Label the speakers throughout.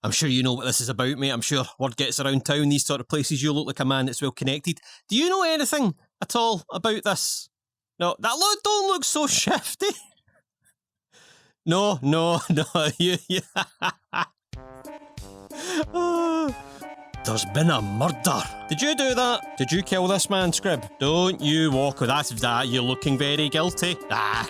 Speaker 1: I'm sure you know what this is about, mate. I'm sure word gets around town, these sort of places. You look like a man that's well connected. Do you know anything at all about this? No, don't look so shifty. No. You. There's been a murder. Did you do that? Did you kill this man, Scrib? Don't you walk with that. You're looking very guilty.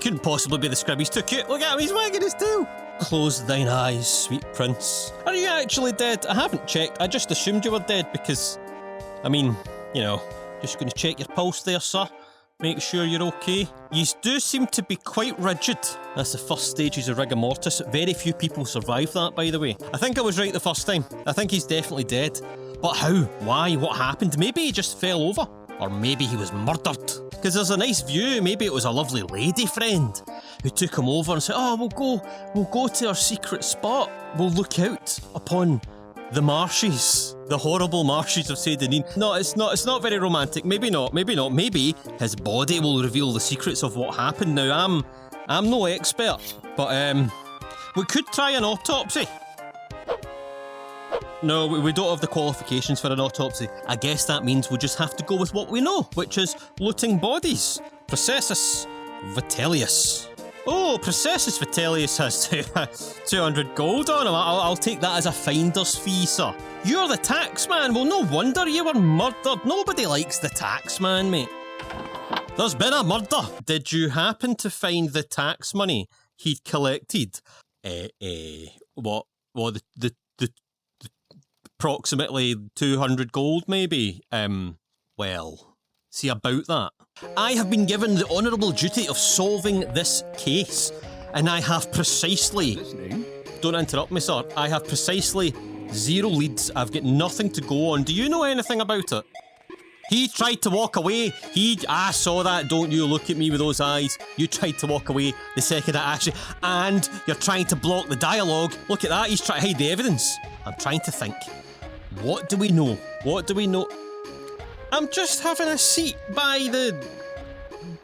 Speaker 1: Couldn't possibly be the Scrib. He's too cute. Look at him, he's wagging his tail. Close thine eyes, sweet prince. Are you actually dead? I haven't checked. I just assumed you were dead because, I mean, you know, just going to check your pulse there, sir. Make sure you're okay. You do seem to be quite rigid. That's the first stages of rigor mortis. Very few people survive that, by the way. I think I was right the first time. I think he's definitely dead. But how? Why? What happened? Maybe he just fell over. Or maybe he was murdered. Because there's a nice view. Maybe it was a lovely lady friend who took him over and said, oh, we'll go to our secret spot. We'll look out upon the marshes. The horrible marshes of Sedanine. No, it's not very romantic. Maybe not. Maybe his body will reveal the secrets of what happened. Now, I'm no expert, but we could try an autopsy. No, we don't have the qualifications for an autopsy. I guess that means we'll just have to go with what we know, which is looting bodies. Processus Vitellius. Oh, Processus Vitellius has 200 gold on him. I'll take that as a finder's fee, sir. You're the tax man. Well, no wonder you were murdered. Nobody likes the tax man, mate. There's been a murder. Did you happen to find the tax money he'd collected? What? Well, the approximately 200 gold, maybe. Well, see about that. I have been given the honourable duty of solving this case, and I have precisely... Don't interrupt me, sir. I have precisely 0 leads. I've got nothing to go on. Do you know anything about it? He tried to walk away. I saw that. Don't you look at me with those eyes. You tried to walk away the second I actually... And you're trying to block the dialogue. Look at that. He's trying to hide the evidence. I'm trying to think. What do we know? What do we know? I'm just having a seat by the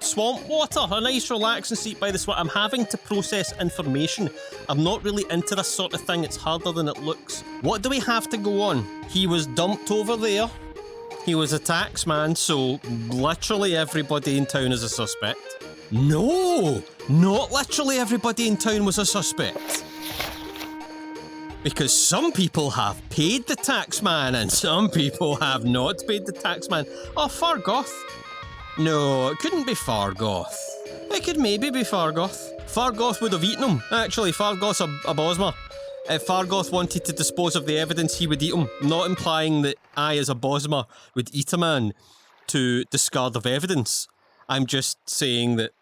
Speaker 1: swamp water. A nice relaxing seat by the swamp. I'm having to process information. I'm not really into this sort of thing. It's harder than it looks. What do we have to go on? He was dumped over there. He was a tax man, so literally everybody in town is a suspect. No! Not literally everybody in town was a suspect. Because some people have paid the taxman and some people have not paid the taxman. Oh, Fargoth? No, it couldn't be Fargoth. It could maybe be Fargoth. Fargoth would have eaten him. Actually, Fargoth's a Bosmer. If Fargoth wanted to dispose of the evidence, he would eat him. Not implying that I, as a Bosmer, would eat a man to discard of evidence. I'm just saying that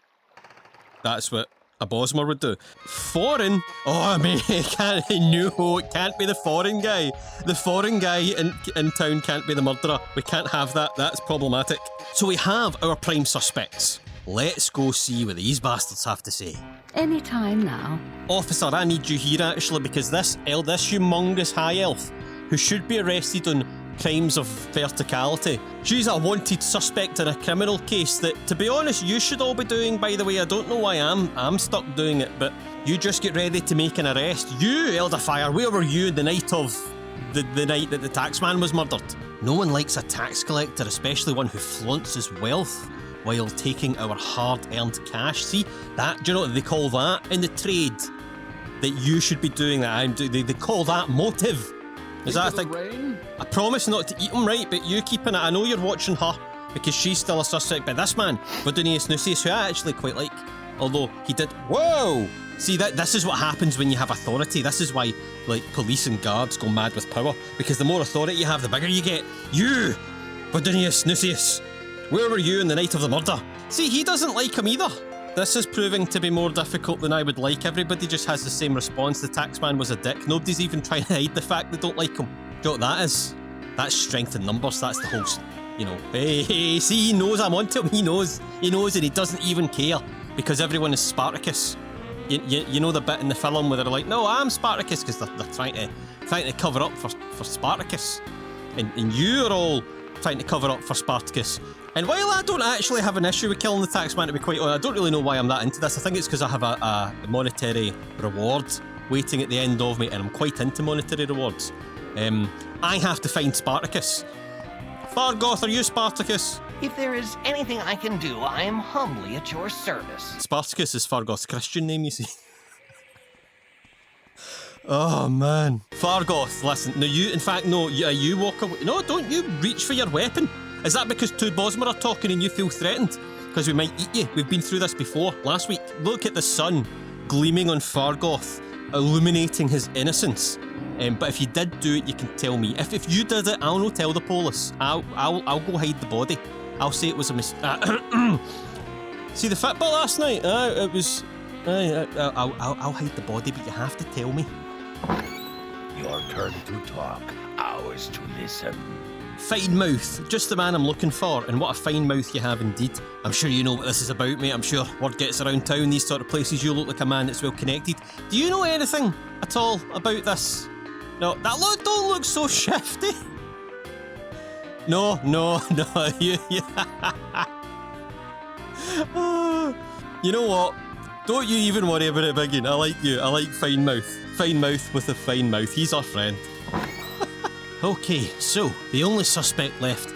Speaker 1: that's what a Bosmer would do. Foreign? Oh, I mean, it can't be the foreign guy. The foreign guy in town can't be the murderer. We can't have that. That's problematic. So we have our prime suspects. Let's go see what these bastards have to say.
Speaker 2: Any time now.
Speaker 1: Officer, I need you here actually, because this humongous high elf, who should be arrested on crimes of verticality, she's a wanted suspect in a criminal case that, to be honest, you should all be doing, by the way. I don't know why I'm stuck doing it, but you just get ready to make an arrest. You, Elderfire, where were you the night of the night that the taxman was murdered? No one likes a tax collector, especially one who flaunts his wealth while taking our hard-earned cash. See, that, do you know what they call that in the trade? That you should be doing that. They call that motive. Is that a thing? I promise not to eat him, right? But you keeping it. I know you're watching her because she's still a suspect. But this man, Vodunius Nucius, who I actually quite like, although he did... Whoa! See, this is what happens when you have authority. This is why, like, police and guards go mad with power, because the more authority you have, the bigger you get. You, Vodunius Nucius, where were you in the night of the murder? See, he doesn't like him either. This is proving to be more difficult than I would like. Everybody just has the same response. The taxman was a dick. Nobody's even trying to hide the fact they don't like him. Do you know what that is? That's strength in numbers. That's the whole, you know. Hey, see, he knows I'm onto him. He knows, and he doesn't even care, because everyone is Spartacus. You know the bit in the film where they're like, no, I'm Spartacus, because they're trying to cover up for Spartacus. And you're all trying to cover up for Spartacus. And while I don't actually have an issue with killing the taxman, to be quite honest, I don't really know why I'm that into this. I think it's because I have a monetary reward waiting at the end of me, and I'm quite into monetary rewards. I have to find Spartacus. Fargoth, are you Spartacus?
Speaker 2: If there is anything I can do, I am humbly at your service.
Speaker 1: Spartacus is Fargoth's Christian name, you see. Oh, man. Fargoth, listen. No, you, in fact, no, you walk away. No, don't you reach for your weapon. Is that because two Bosmer are talking and you feel threatened? Because we might eat you. We've been through this before, last week. Look at the sun gleaming on Fargoth, illuminating his innocence. But if you did do it, you can tell me. If you did it, I'll not tell the police. I'll go hide the body. I'll say it was a mistake. See the football last night? It was... I'll hide the body, but you have to tell me.
Speaker 2: Your turn to talk, ours to listen.
Speaker 1: Fine mouth, just the man I'm looking for, and what a fine mouth you have indeed. I'm sure you know what this is about, mate. I'm sure word gets around town, these sort of places. You look like a man that's well connected. Do you know anything at all about this? No, that don't look so shifty. No, you you know what? Don't you even worry about it, Biggin. I like you. I like fine mouth. Fine mouth with a fine mouth. He's our friend. Okay, so the only suspect left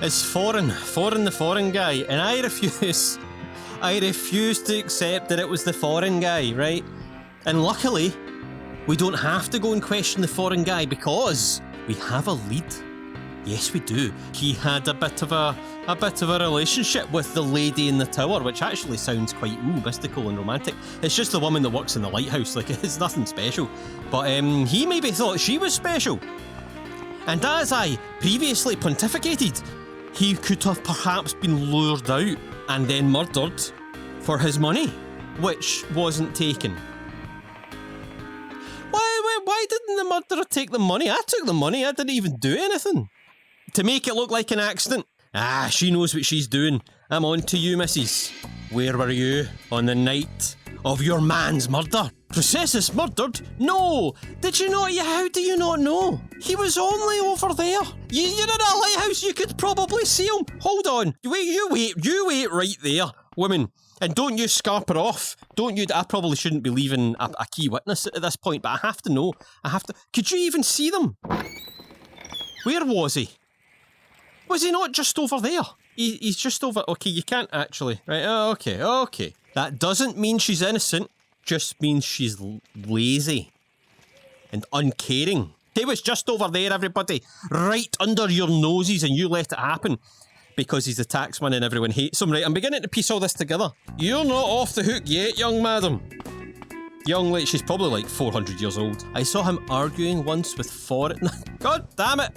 Speaker 1: is Foreign the foreign guy, and I refuse to accept that it was the foreign guy, right? And luckily, we don't have to go and question the foreign guy because we have a lead. Yes, we do. He had a bit of a relationship with the lady in the tower, which actually sounds quite mystical and romantic. It's just the woman that works in the lighthouse, like it's nothing special. But he maybe thought she was special. And as I previously pontificated, he could have perhaps been lured out and then murdered for his money, which wasn't taken. Why didn't the murderer take the money? I took the money, I didn't even do anything. To make it look like an accident. Ah, she knows what she's doing. I'm on to you, missus. Where were you on the night of your man's murder? Processus murdered? No! Did you not? How do you not know? He was only over there. You're in a lighthouse, you could probably see him. Hold on. You wait right there, woman. And don't you scarper off. Don't you? I probably shouldn't be leaving a key witness at this point, but I have to know. Could you even see them? Where was he? Was he not just over there? He's just over... Okay, you can't actually... Right, okay. That doesn't mean she's innocent. Just means she's lazy. And uncaring. He was just over there, everybody. Right under your noses, and you let it happen. Because he's a taxman and everyone hates him. Right, I'm beginning to piece all this together. You're not off the hook yet, young madam. Young lady, she's probably like 400 years old. I saw him arguing once with foreign... God damn it!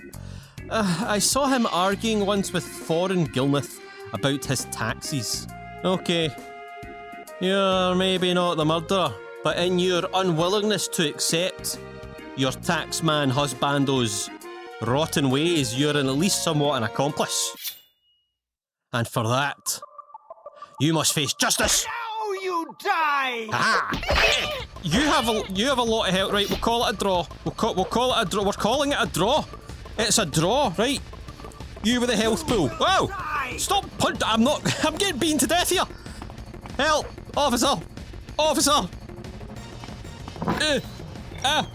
Speaker 1: I saw him arguing once with foreign Gilneth about his taxes. Okay. You're maybe not the murderer, but in your unwillingness to accept your taxman husbando's rotten ways, you're at least somewhat an accomplice. And for that, you must face justice.
Speaker 2: Now you die!
Speaker 1: Ah! You have a lot of help, right? We'll call it a draw. We'll call it a draw. We're calling it a draw. It's a draw, right? You with the health pool. Wow! Stop punch! I'm getting beaten to death here. Help, officer! Officer!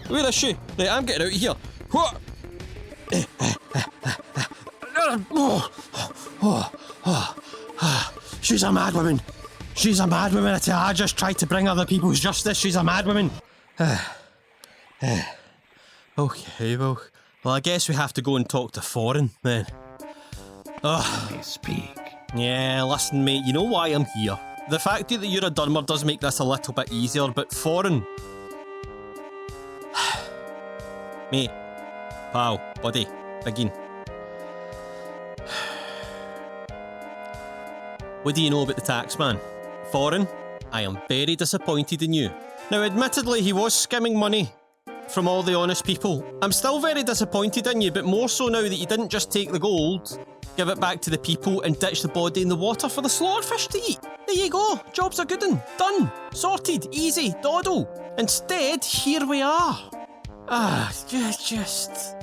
Speaker 1: Where is she? Right, I'm getting out of here. What? She's a mad woman. She's a mad woman. I tell you, I just tried to bring other people's justice. She's a mad woman. Okay, well, I guess we have to go and talk to Foreign then.
Speaker 2: Speak.
Speaker 1: Yeah, listen, mate. You know why I'm here. The fact that you're a Dunmer does make this a little bit easier, but Foreign, mate, pal, buddy, again. What do you know about the taxman? Foreign, I am very disappointed in you. Now, admittedly, he was skimming money from all the honest people. I'm still very disappointed in you, but more so now that you didn't just take the gold, give it back to the people, and ditch the body in the water for the slaughtered fish to eat. There you go. Job's a good one. Done. Sorted. Easy. Doddle. Instead, here we are. Just...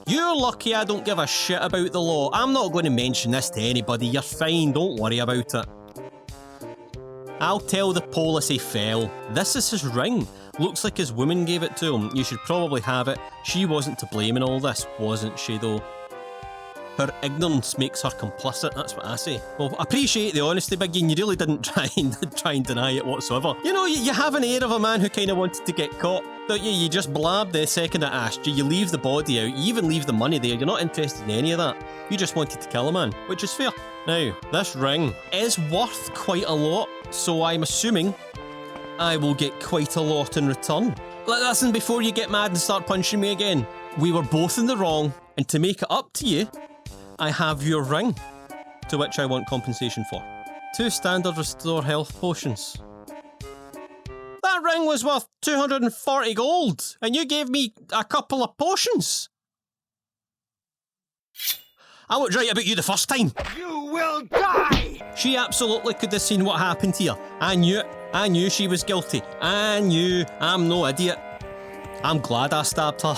Speaker 1: You're lucky I don't give a shit about the law. I'm not going to mention this to anybody. You're fine. Don't worry about it. I'll tell the police he fell. This is his ring. Looks like his woman gave it to him. You should probably have it. She wasn't to blame in all this, wasn't she though? Her ignorance makes her complicit, that's what I say. Well, I appreciate the honesty, Biggie, and you really didn't try and deny it whatsoever. You know, you have an air of a man who kind of wanted to get caught, don't you? You just blabbed the second I asked you, you leave the body out, you even leave the money there, you're not interested in any of that. You just wanted to kill a man, which is fair. Now, this ring is worth quite a lot, so I'm assuming I will get quite a lot in return. Listen, before you get mad and start punching me again, we were both in the wrong, and to make it up to you, I have your ring, to which I want compensation for. 2 standard restore health potions. That ring was worth 240 gold, and you gave me a couple of potions. I was right about you the first time.
Speaker 2: You will die!
Speaker 1: She absolutely could have seen what happened here. I knew it. I knew she was guilty. I knew. I'm no idiot. I'm glad I stabbed her.